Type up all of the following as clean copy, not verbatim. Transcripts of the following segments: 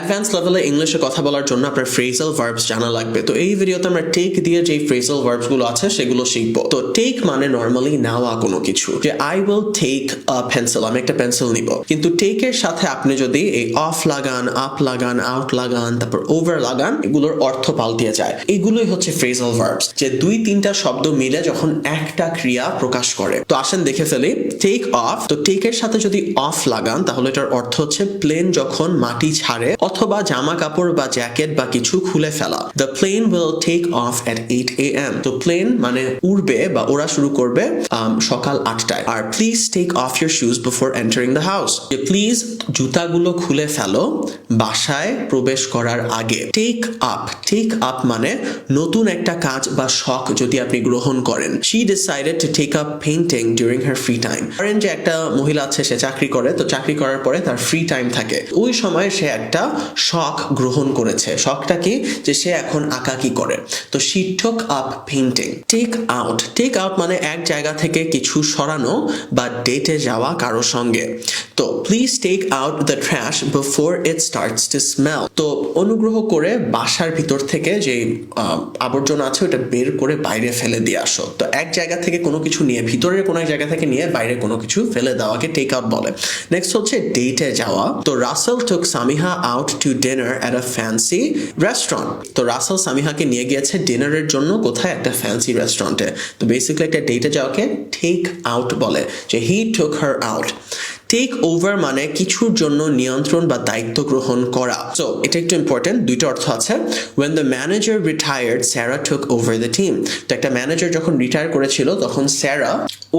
Advance লেভেলে ইংলিশে কথা বলার জন্য আপনার ফ্রেজাল ভার্বস জানা লাগবে। তো এই ভিডিওতে আমরা টেক দিয়ে যে ফ্রেজাল ভার্বস গুলো আছে সেগুলো শিখবো। তো টেক মানে নর্মালি নেওয়া কোনো কিছু, যে I will take a pencil, আমি একটা পেন্সিল নিব। কিন্তু টেক এর সাথে আপনি যদি এই অফ লাগান, আপ লাগান, আউট লাগান, তারপর ওভার লাগান, এগুলোর অর্থ পাল্টে যায়। এগুলোই হচ্ছে ফ্রেজাল ভার্বস, যে দুই তিনটা শব্দ মিলে যখন একটা ক্রিয়া প্রকাশ করে। তো আসেন দেখে ফেলি। টেক অফ, তো টেক এর সাথে যদি অফ লাগান তাহলে এটার অর্থ হচ্ছে প্লেন যখন মাটি ছাড়ে অথবা জামা কাপড় বা জ্যাকেট বা কিছু খুলে ফেলা। The plane will take off at 8 AM। তো প্লেন মানে উড়বে বা ওরা শুরু করবে সকাল 8টায়। আর please take off your shoes before entering the house, please জুতাগুলো খুলে ফেলো বাসায় প্রবেশ করার আগে। টেক আপ মানে নতুন একটা কাজ বা শখ যদি আপনি গ্রহণ করেন। She decided to take up painting during her free time. ধরেন যে একটা মহিলা আছে, সে চাকরি করে, তো চাকরি করার পরে তার ফ্রি টাইম থাকে, ওই সময় সে একটা শখ গ্রহণ করেছে। শখটা কি? যে সে এখন আঁকাকি করে। তো she took up painting. Take out মানে এক জায়গা থেকে কিছু সরানো বা ডেটে যাওয়া কারো সঙ্গে। তো please take out the trash before it starts to smell. তো অনুগ্রহ করে বাসার ভিতর থেকে যে আবর্জনা আছে ওটা বের করে বাইরে ফেলে দিয়ে আসো। তো এক জায়গা থেকে কোনো কিছু নিয়ে, ভিতরের কোনো এক জায়গা থেকে নিয়ে বাইরে কোনো কিছু ফেলে দেওয়াকে টেক আউট বলে। নেক্সট হচ্ছে ডেটে যাওয়া। তো Rasel took Samiha out to dinner at a fancy restaurant. তো রাসেল সামিহাকে নিয়ে গিয়েছে ডিনারের জন্য কোথায়? একটা ফ্যান্সি রেস্টুরেন্টে। তো বেসিক্যালি একটা ডেটে যাওয়াকে টেক আউট বলে, যে হি টুক হার আউট। টেক ওভার মানে কিছুর জন্য নিয়ন্ত্রণ বা দায়িত্ব গ্রহণ করা। সো এটা একটু ইম্পর্টেন্ট, দুইটা অর্থ আছে। when the manager retired Sarah took over the team। তো একটা ম্যানেজার যখন রিটায়ার করেছিল তখন স্যারা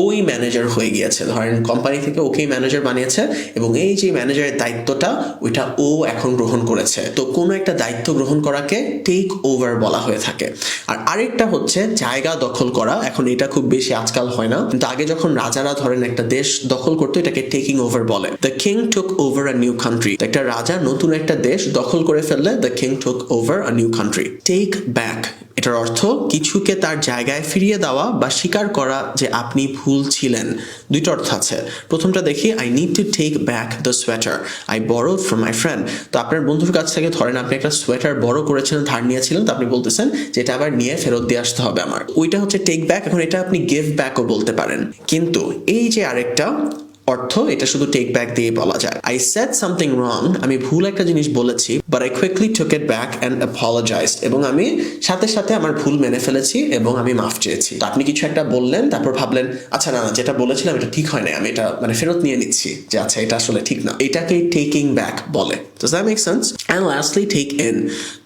ওই ম্যানেজার হয়ে গিয়েছে। ধরেন কোম্পানি থেকে ওকেই ম্যানেজার বানিয়েছে এবং এই যে ম্যানেজারের দায়িত্বটা ওইটা ও এখন গ্রহণ করেছে। তো কোনো একটা দায়িত্ব গ্রহণ করাকে টেক ওভার বলা হয়ে থাকে। আর আরেকটা হচ্ছে জায়গা দখল করা। এখন এটা খুব বেশি আজকাল হয় না, কিন্তু আগে যখন রাজারা ধরেন একটা দেশ দখল করতো এটাকে টেকিং ওভার বলে। The king took over a new country. একটা রাজা নতুন একটা দেশ দখল করে ফেললে the king took over a new country. Take back, এটার অর্থ কিছুকে তার জায়গায় ফিরিয়ে দেওয়া বা স্বীকার করা যে আপনি ভুল ছিলেন। দুইটা অর্থ আছে। প্রথমটা দেখি, I need to take back the sweater I borrowed from my friend. তো আপনার বন্ধুর কাছ থেকে ধরেন আপনি একটা সোয়েটার বড় করেছিলেন, ধার নিয়েছিলেন, তো আপনি বলতেছেন যে এটা আবার নিয়ে ফেরত দিয়ে আসতে হবে আমার। ওইটা হচ্ছে টেক ব্যাক। এখন এটা আপনি গিভ ব্যাকও বলতে পারেন, কিন্তু এই যে আরেকটা অর্থ, এটা শুধু টেক ব্যাক দিয়ে বলা যায়। আই সেড সামথিং রং, আমি ভুল একটা জিনিস বলেছি, but I quickly took it back and apologised, এবং আমি সাথে সাথে আমার ভুল মেনে ফেলেছি এবং আমি মাফ চেয়েছি। তো আপনি কিছু একটা বললেন, তারপর ভাবলেন আচ্ছা না যেটা বলেছিলাম এটা ঠিক হয় না, আমি এটা মানে ফেরত নিয়ে নিচ্ছি, যে আচ্ছা এটা আসলে ঠিক না। এটাকে টেকিং ব্যাক বলে। Does that make sense? And lastly, take in,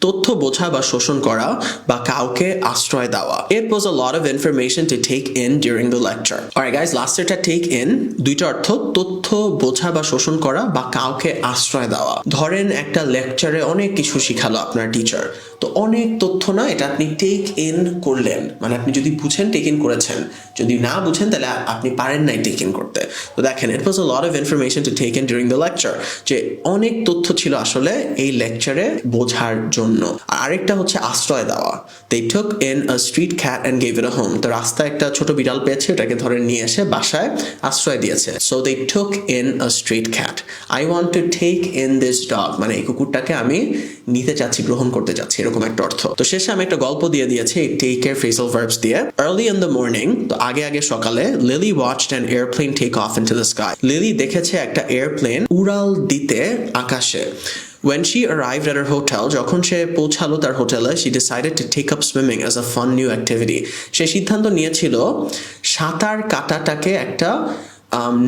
তথ্য বোঝা বা শোষণ করা বা কাউকে আশ্রয় দেওয়া। It was a lot of information to take in during the lecture. Alright guys, last এটা take in, দুইটা অর্থ, তথ্য বোঝা বা শোষণ করা বা কাউকে আশ্রয় দেওয়া। ধরেন একটা লেকচারে অনেক কিছু শিখালো আপনার টিচার, তো অনেক তথ্য না, এটা আপনি টেক ইন করলেন, মানে আপনি যদি বুঝেন টেক ইন করেছেন, যদি না বুঝেন তাহলে আপনি পারেন নাই টেক ইন করতে। তো দেখেন, it was a lot of information to take in during the lecture, যে অনেক তথ্য ছিল আসলে এই লেকচারে বোঝার জন্য। আর আরেকটা হচ্ছে আশ্রয় দেওয়া। they took in a street cat and gave it a home। তো রাস্তায় একটা ছোট বিড়াল পেয়েছে, ওটাকে ধরে নিয়ে এসে বাসায় আশ্রয় দিয়েছে। so they took in a street cat। I want to take in this dog, মানে এই কুকুরটাকে আমি নিতে চাচ্ছি, গ্রহণ করতে চাচ্ছি, এরকম একটা অর্থ। তো শেষে আমি একটা গল্প দিয়ে দিয়েছি এই টেক এর ফ্রেজাল ভার্বস দিয়ে। early in the morning, তো আগে সকালে, Lily watched an airplane take off into the sky। Lily দেখেছে একটা এয়ারপ্লেন উড়াল দিতে আকাশে। When she arrived at her hotel, যখন সে পৌঁছালো তার হোটেলে, she decided to take up swimming as a fun new activity। সে সিদ্ধান্ত নিয়েছিল সাঁতার কাটাটাকে একটা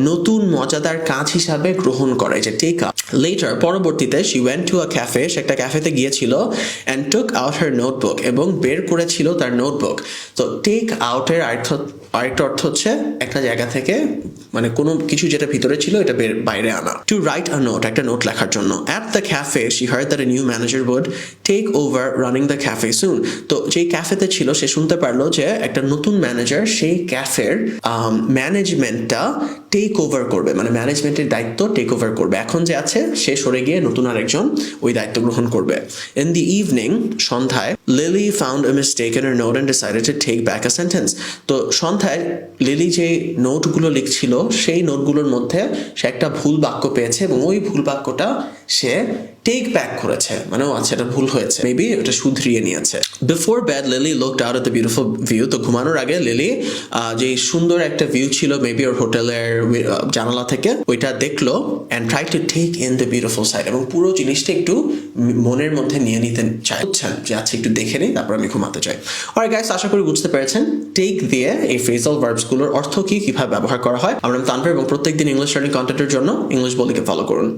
নতুন মজাদার কাজ হিসাবে গ্রহণ করে, যে টেক আপ। Later, পরবর্তীতে, she went to a cafe, সে একটা ক্যাফেতে গিয়েছিল, and took out her notebook, এবং বের করেছিল তার নোটবুক। তো টেক আউটের আরেকটা অর্থ হচ্ছে একটা জায়গা থেকে, মানে কোনো কিছু যেটা ভিতরে ছিল এটা বাইরে আনা। To write a note, একটা নোট লেখার জন্য। At the cafe, she heard that a new manager would take over running the cafe soon। তো যেই ক্যাফেতে ছিল সে শুনতে পারলো যে একটা নতুন ম্যানেজার সেই ক্যাফের ম্যানেজমেন্টটা টেক ওভার করবে, মানে ম্যানেজমেন্টের দায়িত্ব টেক ওভার করবে। এখন যে আছে সে সরে গিয়ে নতুন আরেকজন ওই দায়িত্ব গ্রহণ করবে। In the evening, সন্ধ্যায়, Lily found a mistake in her note and decided to take back a sentence। তো সন্ধ্যায় লিলি যে নোটগুলো লিখছিল সেই নোটগুলোর মধ্যে সে একটা ভুল বাক্য পেয়েছে এবং ওই ভুল বাক্যটা সে টেক ব্যাক করেছে, মানে ও আচ্ছা এটা ভুল হয়েছে, মেবি এটা শুধরিয়ে নিয়েছে। Before bed lily looked out at the beautiful view. তো ঘুমানোর আগে লিলি যে সুন্দর একটা ভিউ ছিল মেবি ওর হোটেলের জানালা থেকে, ওইটা দেখলো and try to take in the beautiful side, এবং পুরো জিনিসটা একটু মনের মধ্যে নিয়ে নিতে চাই, বুঝছেন যে আচ্ছা একটু দেখে নিই তারপর আমি ঘুমাতে চাই। অলরাইট গাইস, আশা করি বুঝতে পেরেছেন টেক দিয়ে এই ফ্রেজাল ভার্বস গুলোর অর্থ কি, কিভাবে ব্যবহার করা হয়। আমরা তানভীর এবং প্রত্যেকদিন ইংলিশ লার্নিং কন্টেন্টের জন্য ইংলিশ বলিকে ফলো করুন।